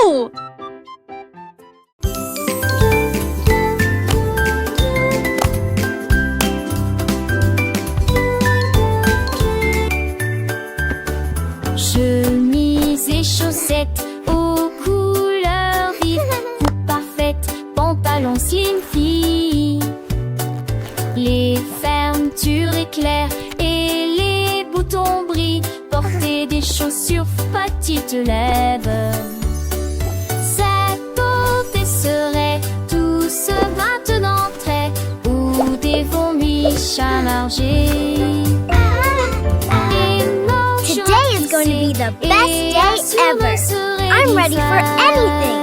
Woohoo! Chemise et chaussettes aux couleurs vives, coupe parfaite, pantalon slim fit. Les fermetures éclairent et les boutons brillent. Porter des chaussures petites lèvres. Cette beauté serait tous maintenant très, ou des vomis chamargés. Today is going to be the best day ever. I'm ready for anything.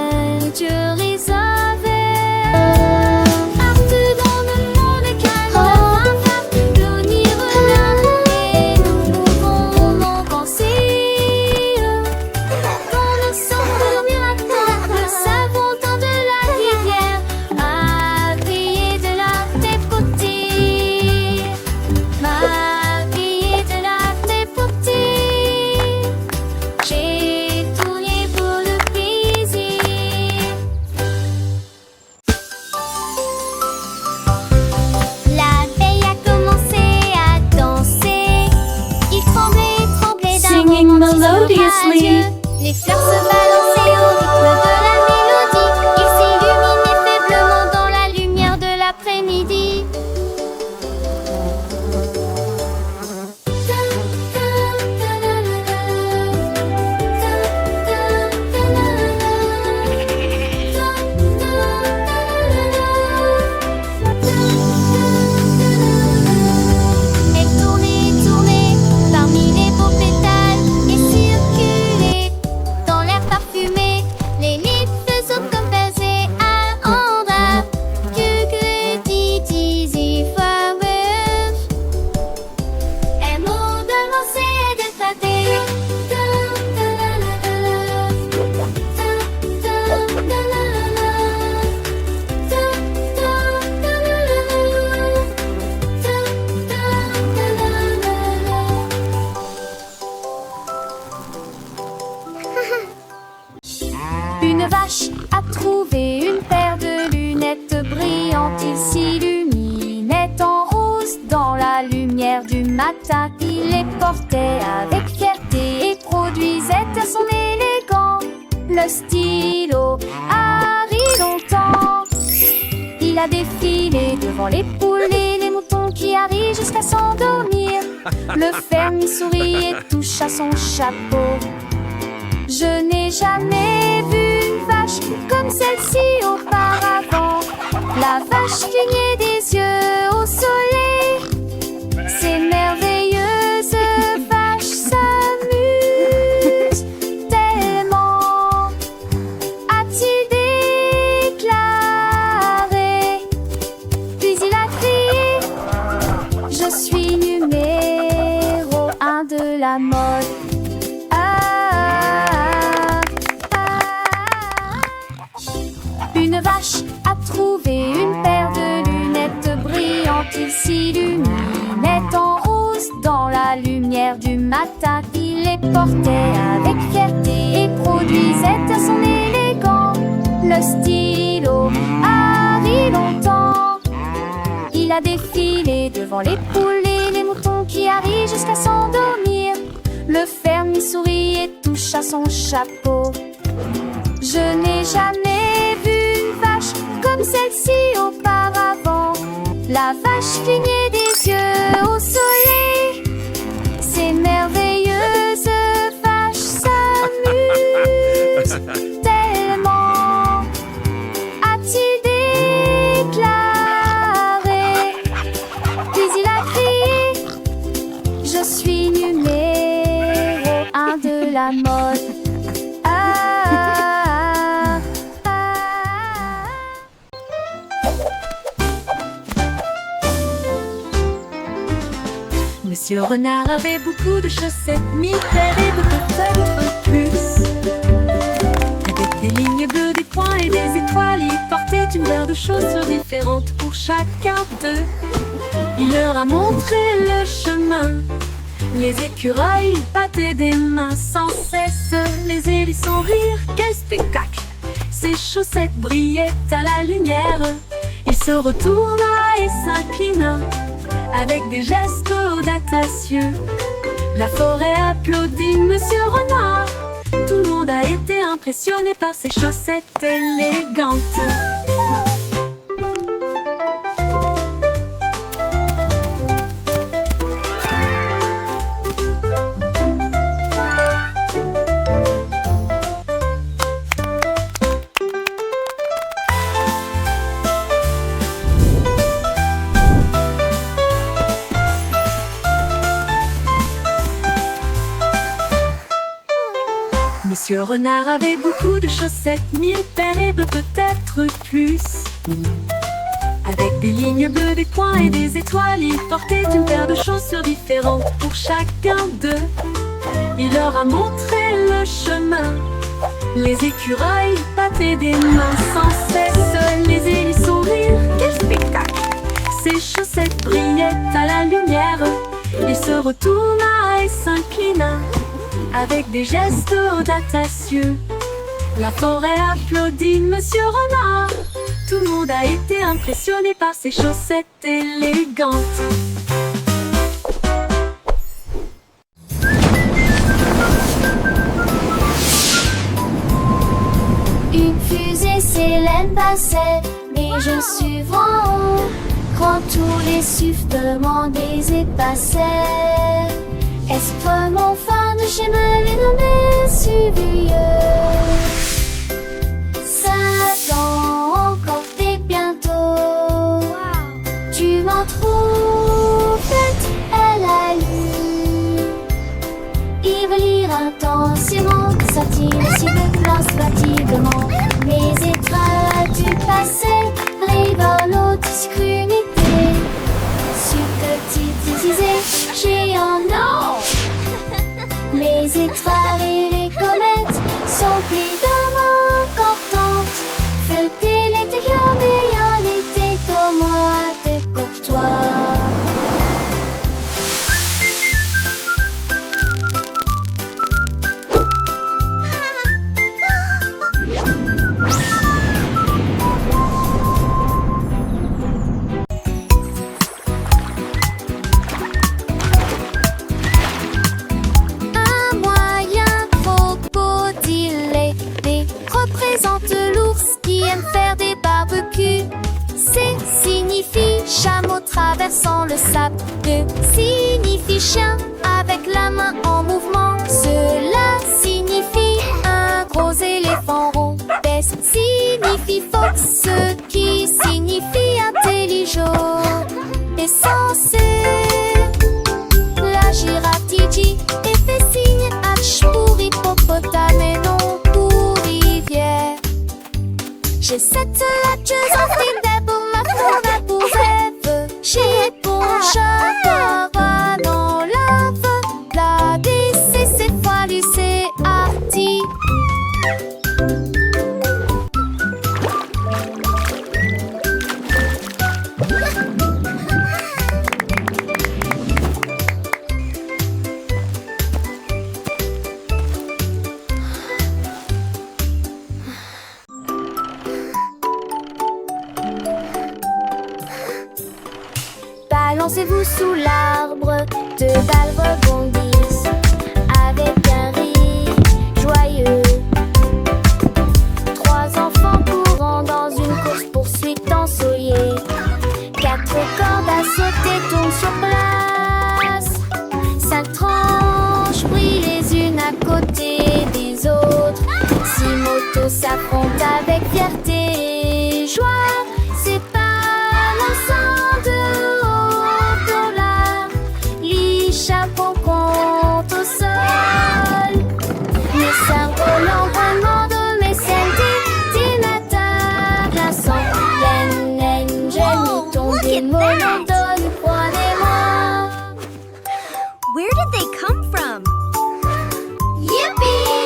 Melodiously. Les fleurs se balançaient au rythme de la mélodie. Ils s'illuminaient faiblement dans la lumière de l'après-midi. Elle tournait, tournait parmi les beaux pétales et circulait dans l'air parfumé. Les lits faisaient comme baiser à Andra. Dizzy flowers. Un mot de lancer et d'éclater. Une vache a trouvé une paire de lunettes brillantes. Il s'illuminait en rose dans la lumière du matin. Il les portait avec fierté et produisait à son élégant le stylo Harry longtemps. Il a défilé devant les poules et les moutons qui arrivent jusqu'à s'endormir. Le fermier sourit et touche à son chapeau. Je n'ai jamais vu une vache comme celle-ci auparavant. La vache clignait des yeux au soleil. Ces merveilleuses vaches s'amusent tellement, a-t-il déclaré. Puis il a crié: je suis numéro 1 de la mode. Une vache a trouvé une paire de lunettes brillantes. Il s'illuminait en rose dans la lumière du matin. Il les portait avec fierté et produisait à son élégant le stylo Harry longtemps. Il a défilé devant les poules et les moutons qui arrivent jusqu'à s'endormir. Le fermier sourit et touche à son chapeau. Je n'ai jamais vu une vache comme celle-ci auparavant. La vache clignait des yeux au soleil. Ces merveilleuses vaches s'amusent tellement, a-t-il déclaré. Puis il a crié: je suis numéro 1 de la mode. Monsieur Renard avait beaucoup de chaussettes, mitaines et de peut-être plus. Avec des lignes bleues, des points et des étoiles, il portait une paire de chaussures différentes pour chacun d'eux. Il leur a montré le chemin Les écureuils battaient des mains sans cesse. Les hérissons rire, quel spectacle! Ses chaussettes brillaient à la lumière. Il se retourna et s'inclina avec des gestes audacieux. La forêt applaudit Monsieur Renard. Tout le monde a été impressionné par ses chaussettes élégantes. Monsieur Renard avait beaucoup de chaussettes, 1000 paires et peut-être plus. Avec des lignes bleues, des points et des étoiles, il portait une paire de chaussures différentes pour chacun d'eux. Il leur a montré le chemin. Les écureuils battaient des mains sans cesse. Les hérissons rire, quel spectacle! Ses chaussettes brillaient à la lumière. Il se retourna et s'inclina avec des gestes audacieux. La forêt applaudit Monsieur Renard. Tout le monde a été impressionné par ses chaussettes élégantes. Une fusée Célène passait, mais je suis en haut. Quand tous les sifflements des épassaient, est-ce mon fin de chemin les nommés suivieux? 5 ans encore et bientôt. Tu m'en trouves bête, elle a lu. Il veut lire intensément, satire si de place fatiguement. Mes étoiles du passé, rigolo, discrimité. Subtilité, géant, non. Les étoiles et les comètes sont évidemment importantes. Feuilleter l'intérieur, mais en été comme moi, t'es courtois. Traversant le sable, E signifie chien avec la main en mouvement. Cela signifie un gros éléphant rond. S signifie fox, ce qui signifie intelligent. Et censé, la girafe dit et fait signe H pour hippopotame et non pour rivière. J'ai cette latcheuse en film pour ma forêt pour rêve. J'ai bon chat, dans lave. La DC, c'est foilu, c'est arty. Balancez-vous sous l'arbre, deux balles rebondissent avec un rire joyeux. 3 enfants courant dans une course-poursuite ensoleillée. 4 cordes à sauter tournent sur place. 5 tranches brillent les unes à côté des autres. 6 motos s'affrontent avec fierté et joie. C'est pas l'ensemble de haut. Chapeau compte au sol. Mes cerveaux l'environnement de mes scènes d'ordinateur glaçant. Yen, j'ai tombé mon donne prenez-moi. Where did they come from? Yippee!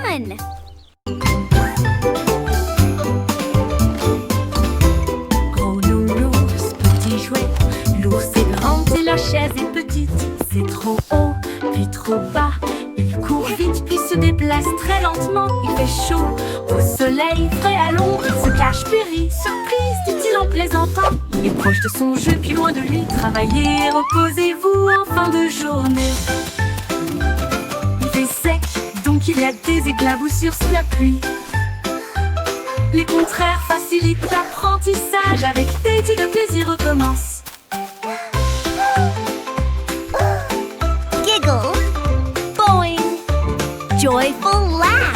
fun! Gros nounours, petit jouet, l'ours est grand et la chaise est petite. C'est trop haut, puis trop bas. Il court vite puis se déplace très lentement. Il fait chaud, au soleil, frais à l'ombre. Il se cache puis rit, surprise, dit-il en plaisantant. Il est proche de son jeu puis loin de lui. Travaillez, reposez-vous en fin de journée. Il fait sec, donc il y a des éclaboussures sous la pluie. Les contraires facilitent l'apprentissage. Avec Teddy, le plaisir recommence. Giggle, boing, joyful laugh.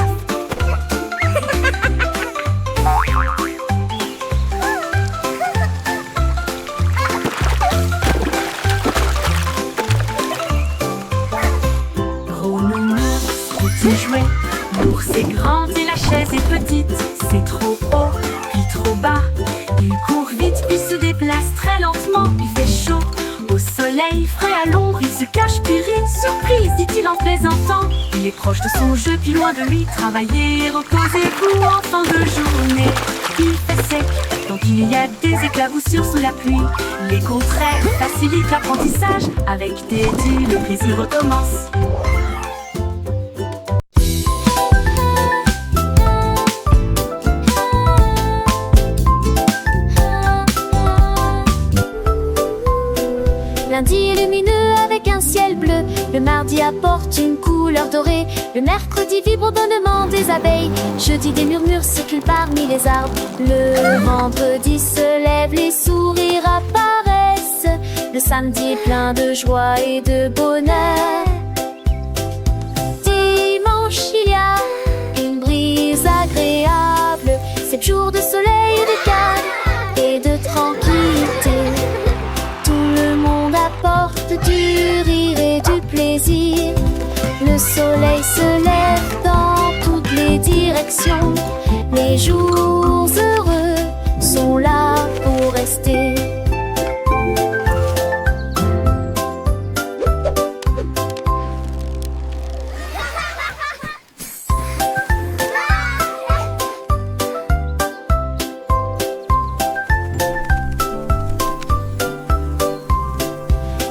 Gros nounours, petit jouet, l'ours est grand et la chaise est petite. C'est trop haut, puis trop bas. Il court vite puis se déplace très lentement. Il fait chaud, au soleil, frais à l'ombre. Il se cache puis rit, surprise, dit-il en plaisantant. Il est proche de son jeu puis loin de lui. Travaillez, reposez-vous en fin de journée. Il fait sec, donc il y a des éclaboussures sous la pluie. Les contraires facilitent l'apprentissage. Avec Teddy, le plaisir recommence. Lundi est lumineux avec un ciel bleu. Le mardi apporte une couleur dorée. Le mercredi vibre-bonnement des abeilles. Jeudi des murmures circulent parmi les arbres. Le vendredi se lève, les sourires apparaissent. Le samedi est plein de joie et de bonheur. Dimanche il y a une brise agréable. 7 jours de soleil et de calme et de tranquillité. Apporte du rire et du plaisir. Le soleil se lève dans toutes les directions. Les jours heureux sont là pour rester.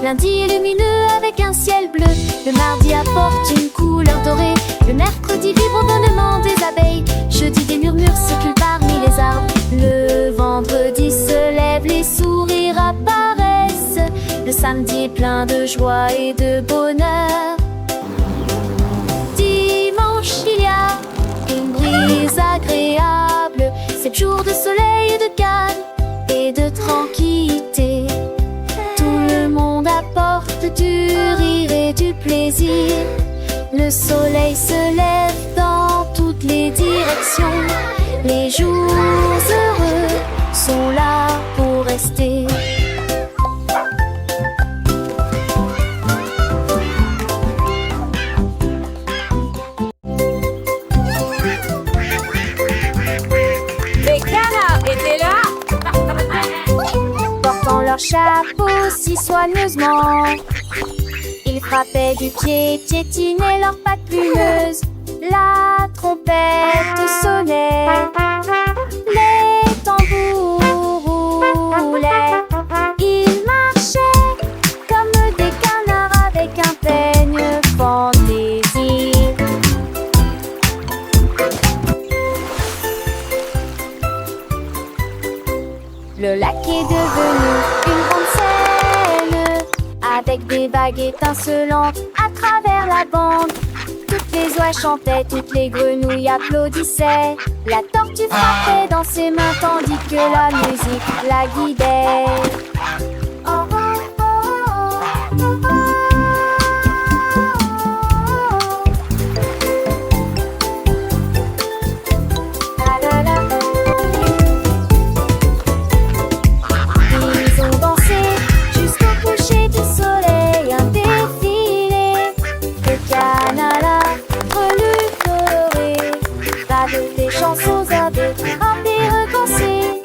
Lundi est lumineux avec un ciel bleu. Le mardi apporte une couleur dorée. Le mercredi vibre-bonnement des abeilles. Jeudi des murmures circulent parmi les arbres. Le vendredi se lève, les sourires apparaissent. Le samedi est plein de joie et de bonheur. Dimanche il y a une brise agréable. 7 jours de soleil et de calme et de tranquillité. Apporte du rire et du plaisir. Le soleil se lève dans toutes les directions. Les jours heureux sont là pour rester. Les canards étaient là. Portant leur chapeau si soigneusement, ils frappaient du pied, piétinaient leurs pattes plumeuses. La trompette sonnait, les tambours roulaient. Ils marchaient comme des canards avec un peigne fantaisie. Le lac est devenu une grande scène, avec des vagues étincelantes à travers la bande. Toutes les oies chantaient, toutes les grenouilles applaudissaient. La tortue frappait dans ses mains tandis que la musique la guidait. Oh, oh, oh, oh, oh, oh. Chansons à deux, un pire pensée.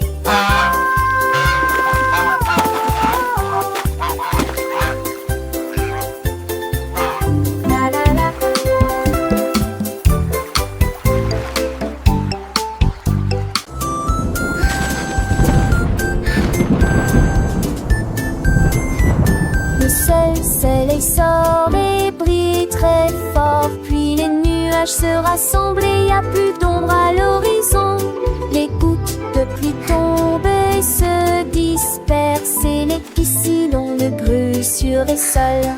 nuages se rassemblent et y a plus d'ombre à l'horizon. Les gouttes de pluie tombent et se dispersent et les piscines ont le bruit sur les sols.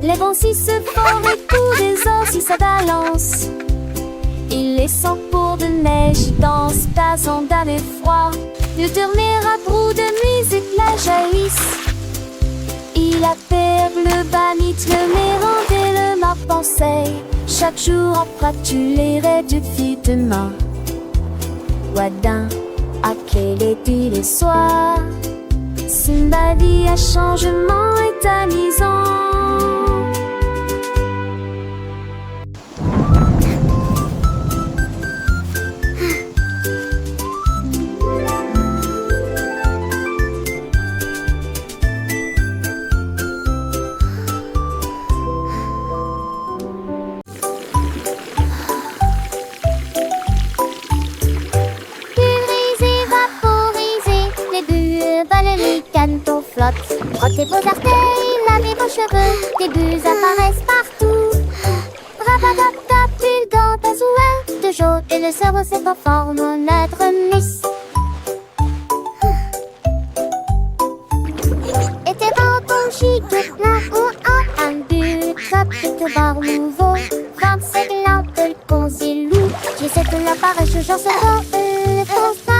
Les vents si se forment et tout désordre si ça balance. Il les sent pour de neige dansent, passant d'un effroi. De dernier à bout de musique la jaillissent. Il appelle le banit, le mérande et le map pensée. Chaque jour en tu les rêves depuis demain. Wadin, à quel est les soirs. Simbadi à changement est amusant. Frottez vos artères, lavez vos cheveux, des bulles apparaissent partout. Rapadaptap, pulgant, azouin, de jaune et le cerveau se conforme en être miss. Et tes bambous chic, plein ou en un but, top et te barre nouveau. 25 lampes, le consilou, j'essaie de l'apparaître, je j'en sais pas, le constat.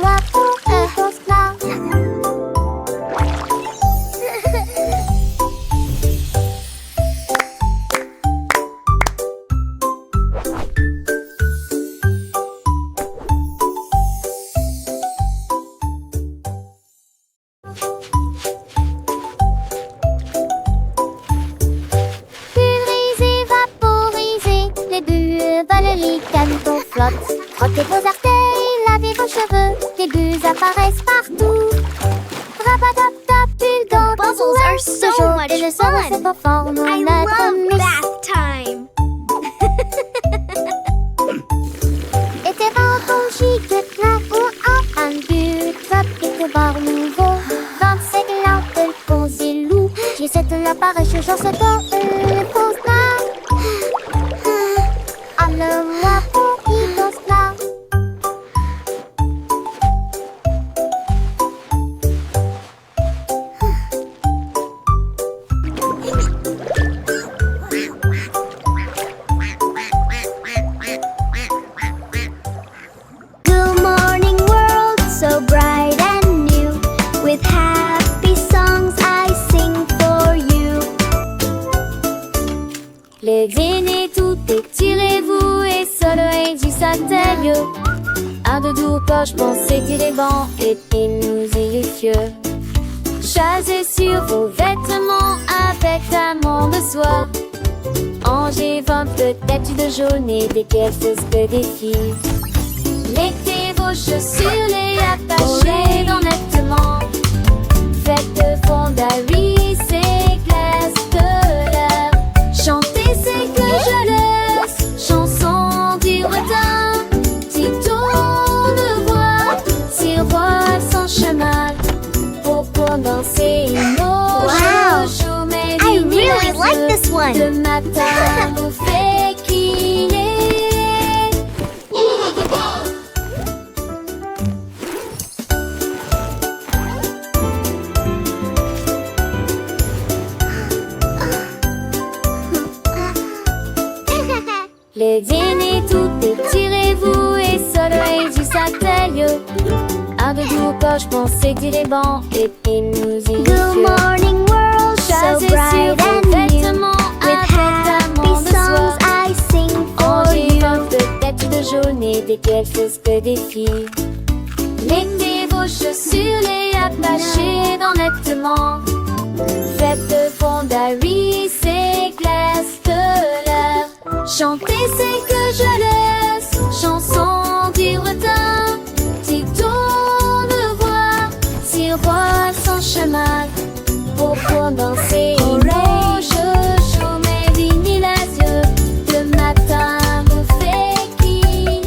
Moi pour frottez vos artères, lavez vos cheveux, des bulles apparaissent partout. Rapadaptap, pulgant, Puzzles are so much et le cerveau se fun. conforme en I être love miss. bath time. Et tes bambous chic, plein ou en un but, top et te barre nouveau. 25 lampes, le consilou, j'essaie de l'apparaître, j'en sais pas, le constat. Moi pour qui danse là. Good morning world, so bright and new. With happy songs I sing for you. Les aînés, tout étirez-vous et soleil du satellite. Un de doux poche, pensez tirer banc et nous y fieux. Chassez sur vos vêtements avec amant de soie. Angers 20 peut-être de jaune et des quelques que des filles. Mettez vos chaussures, les attachez dans nettement. Faites de fondaries, c'est glace de l'air. Chantez, c'est que je laisse. Chanson du retard. Si tourne voix, si voile sans chemin. Pour danser nos Wow. chouchous, mais I really like this one. le matin nous fait crier. Les dîners, tout étirez-vous et soleil du satellite. Un de doux poche, pensez tirer banc et nous y Good morning world, so Chassez bright sur vos and new. vêtements With avec happy amant de songs soie. I sing for Angers you. 20 peut-être de jaune et des quelques que des filles. Mettez vos chaussures, les attachez dans nettement. Faites de fondaries, c'est glace de l'air. Chantez, c'est que je laisse. Chanson du retard. Si tourne voix, si voile sans chemin. Pour danser nos chouchous, mais vignes les yeux. Le matin vous fait crier.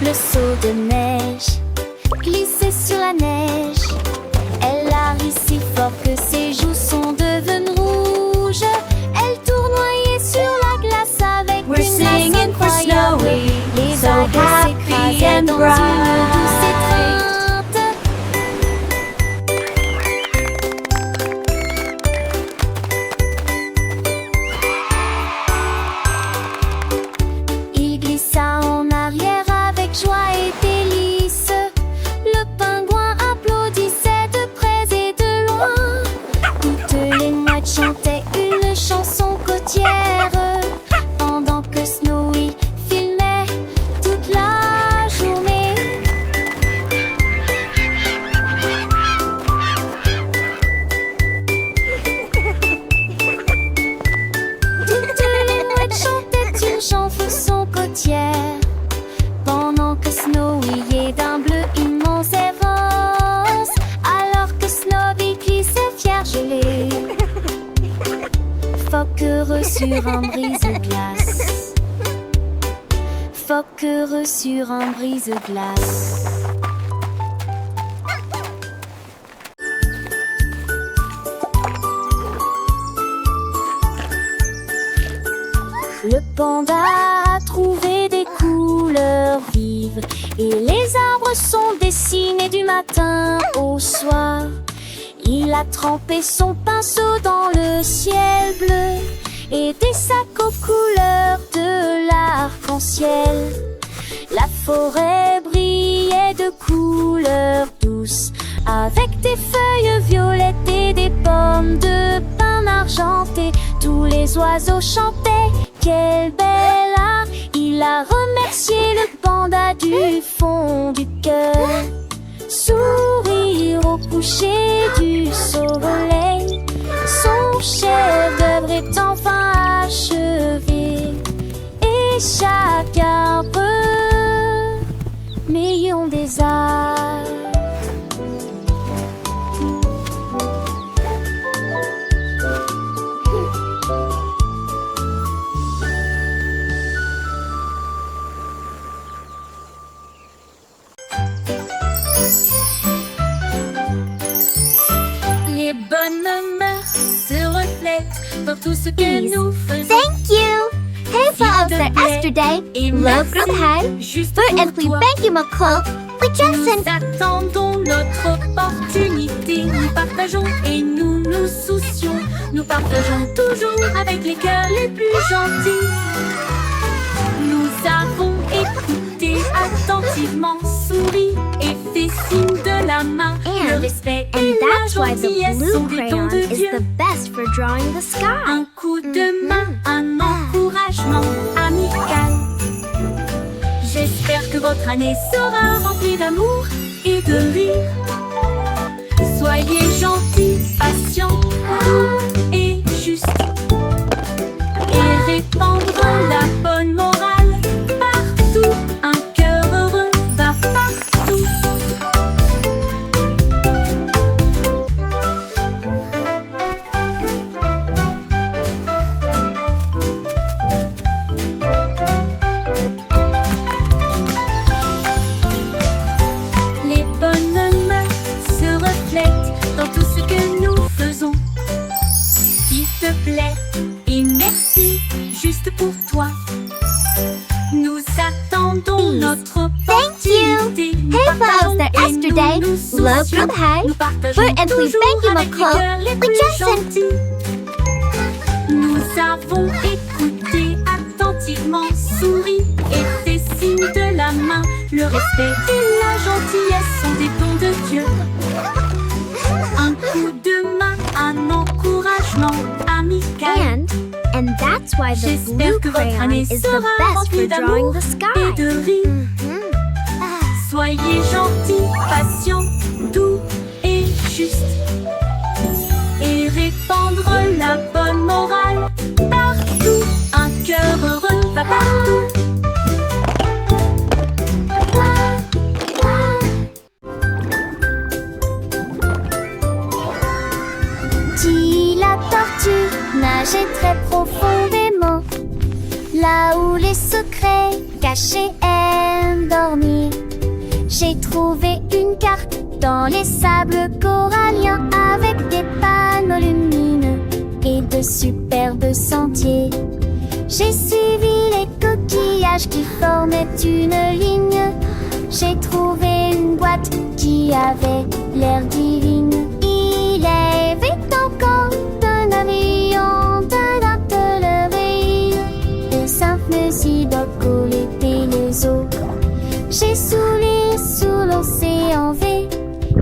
Le saut de neige, glisser sur la neige. alors que ses joues sont devenues rouges. Elle tournoyait sur la glace avec We're une grâce singing for incroyable. Snowy, Les so vagues happy s'écrasaient and dans bright. une douce étreinte. Il glissa en arrière avec joie et délice. Le pingouin applaudissait de près et de loin. Toutes les mouettes chantaient une chanson côtière pendant que Snowy filmait toute la journée. Toutes les mouettes chantaient une chanson côtière pendant que Snowy est d'un bleu immense et rose, alors que Snowy glissait fier gelé. Phoque heureux sur un brise-glace. Phoque heureux sur un brise-glace. Le panda a trouvé des couleurs vives et les arbres sont dessinés du matin au soir. Il a trempé son pinceau dans le ciel bleu et des sacs aux couleurs de l'arc-en-ciel. La forêt brillait de couleurs douces avec des feuilles violettes et des pommes de pin argentées. Tous les oiseaux chantaient, quel bel art! Il a remercié le panda du fond du cœur. Sourire au coucher du soleil, son chef-d'œuvre est enfin achevé. Et chaque arbre million des arts. Les bonnes mœurs se reflètent dans tout ce que nous faisons. Thank you! Hej på oss yesterday. Et Love merci from Hal. juste För pour äntligen toi. thank you McCall. We just Nous sent attendons notre opportunité. Nous partageons et nous nous soucions. Nous partageons toujours avec les cœurs les plus gentils. Nous avons écouté attentivement, souri et fait signe de la main. Le And- respect and et la that's why the gentillesse blue sont des dons crayon de is Dieu. the best for drawing the sky. Un coup de main, un encouragement amical. J'espère que votre année sera remplie d'amour et de rire. Soyez gentils, patients, doux et justes. Et répandre la bonne morale partout. Un cœur heureux va partout. Les bonnes mœurs se reflètent dans tout ce que nous faisons. S'il te plaît et merci juste pour toi. Nous attendons Please. notre Thank you. opportunité. Nous Hej på partageons oss et yesterday. nous nous Love soucions. from Hal. Nous partageons För äntligen toujours thank you avec les McCall. cœurs les We plus just sent gentils. Nous avons écouté attentivement, souri et fait signe de la main. Le respect et la gentillesse sont des dons de Dieu. Un coup de main, un encouragement amical. And that's why the J'espère blue que votre crayon année is the sera best for remplie drawing d'amour the et sky. de rire. Soyez gentils, patients, doux et justes. Et répandre la bonne morale partout. Un cœur heureux va partout. Dit la tortue nageait très profondément, là où les secrets cachés aiment dormir. J'ai trouvé une carte dans les sables coralliens avec des superbe sentier. J'ai suivi les coquillages qui formaient une ligne. J'ai trouvé une boîte qui avait l'air divine. Il y avait encore un avion, d'un atelier, un simple sidocole et les eaux. J'ai souri sous l'océan V.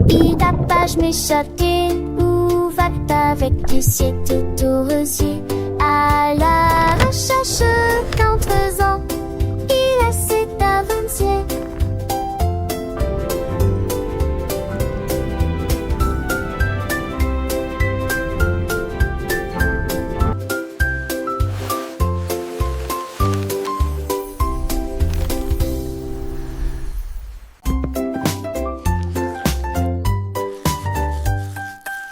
Il tapage mes châtiers, où va-t avec du ciel tout aux rosiers. À la recherche d'un trésor, il s'est avancé.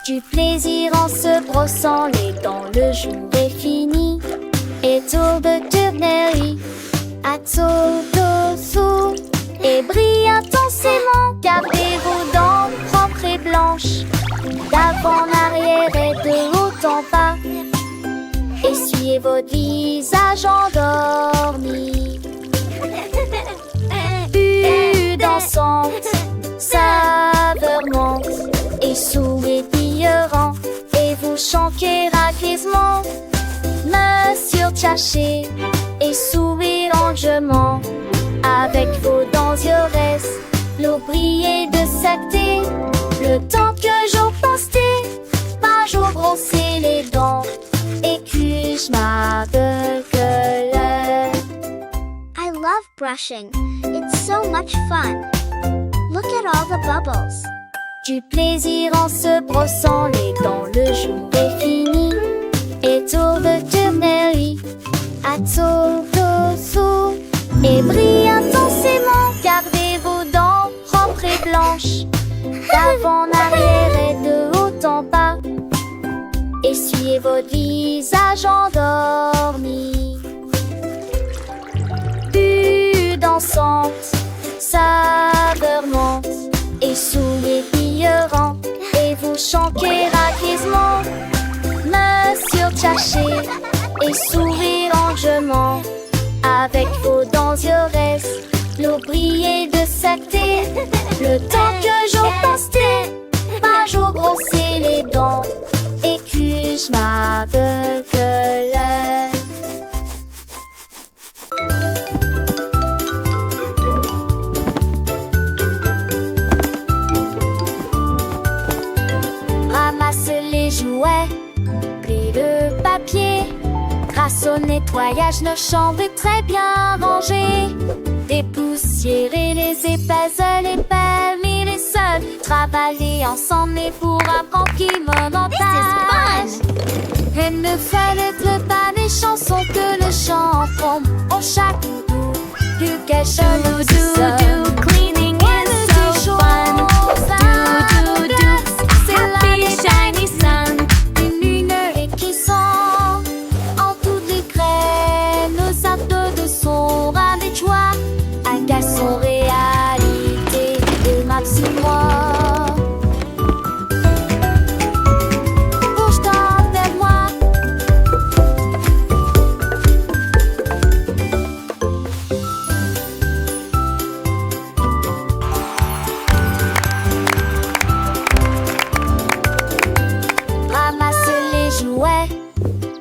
Du plaisir en se brossant les dents, le jour est fini. Et tour de tournerie, à tour d'ossou, et brille intensément. Gardez vos dents propres et blanches, d'avant en arrière et de haut en bas. Essuyez votre visage endormi. Vue dansante, saveur monte, et sourire et vous chantez raquisement. Monsieur Tchaché et sourire lentement. Avec vos dents yores, l'eau brillait de sacté. Le temps que j'en pensais, pas jour brosser les dents. Et que je m'appelle. I love brushing. It's so much fun. Look at all the bubbles. Du plaisir en se brossant les dents, le jour est fini. Et tour de tournerie, à tour d'ossou, et brille intensément. Gardez vos dents propres et blanches, d'avant en arrière et de haut en bas. Essuyez votre visage endormi. Vue dansante, saveur monte, et sourire brillant, et vous chantez raquisement. Monsieur Tchaché et sourire lentement. Avec vos dents yores, l'eau brillait de sacté. Le temps que j'en pensais, pas jour brosser les dents. Et que je m'appelle. Ramasse les jouets, plie le papier. Grâce au nettoyage, nos chambres est très bien rangées. Dépoussiérer les épaisses, les permis, les sols. Travailler ensemble et pour apprendre qui monotage. Et ne fallait pas des chansons que le chant tombe au chaque bout. Du quelque do, cleaning is so fun. Do, c'est la shiny sun. Une lumière qui sent en toutes les graines. Nos actes de son ras des joies. Un garçon réalité et maximum.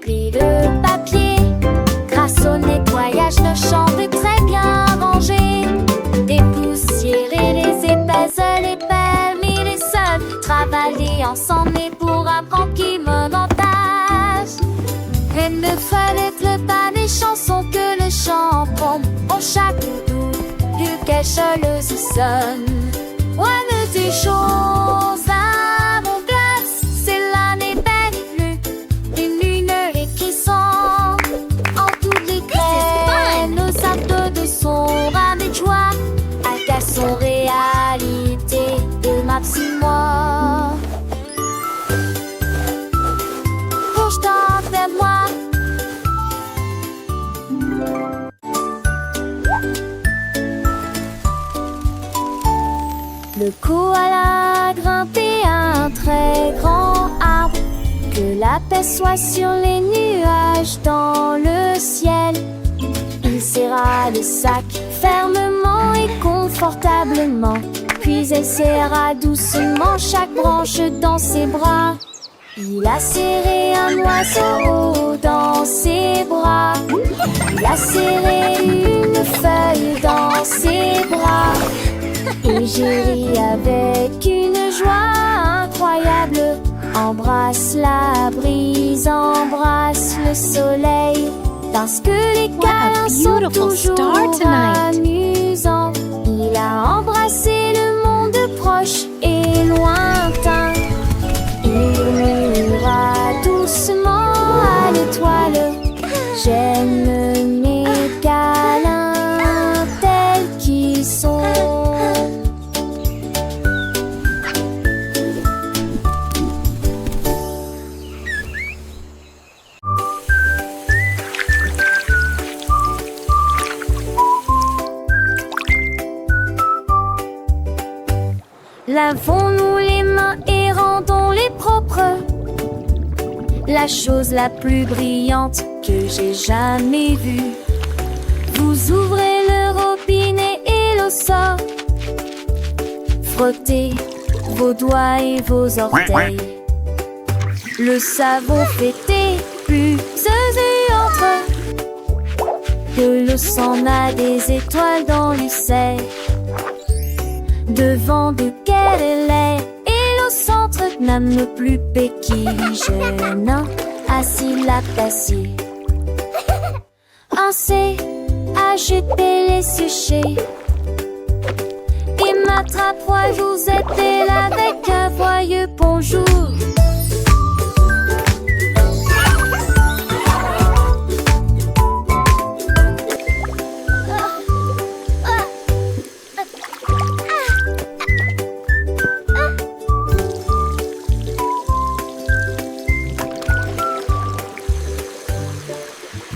Plie le papier. Grâce au nettoyage, nos chambres est très bien rangées. Dépoussiérer les épaisses, les permis, les sols. Travailler ensemble et pour apprendre qui monotage. Et ne fallait pas des chansons que le chant tombe au chaque bout. Du quelque chose sonne. Ouais, des choses à mon glace. C'est l'année belle. Une lumière qui sent en toutes les graines. Nos actes de son ras des joies. Un garçon réalité et maximum. Penche-toi vers moi. Le koala grimpé s'aperçoit sur les nuages dans le ciel. Il serra le sac fermement et confortablement. Puis elle serra doucement chaque branche dans ses bras. Il a serré un oiseau dans ses bras. Il a serré une feuille dans ses bras. Et j'ai ri avec une joie incroyable. Embrasse la brise, embrasse le soleil. Parce que les câlins sont toujours amusants. Il a embrassé le monde proche et lointain. Il murmura doucement à l'étoile: j'aime mes câlins tels qu'ils sont. Lavons-nous les mains et rendons-les propres. La chose la plus brillante que j'ai jamais vue. Vous ouvrez le robinet et l'eau sort. Frottez vos doigts et vos orteils. Le savon fait des bulles et entre. De l'eau s'en a des étoiles dans l'usaire. Devant duquel elle est, et au centre n'aime plus béquille. Jeune assis la d'acier. Ainsi, agitez les sujets. Et m'attrape-moi, vous êtes là avec un joyeux bonjour.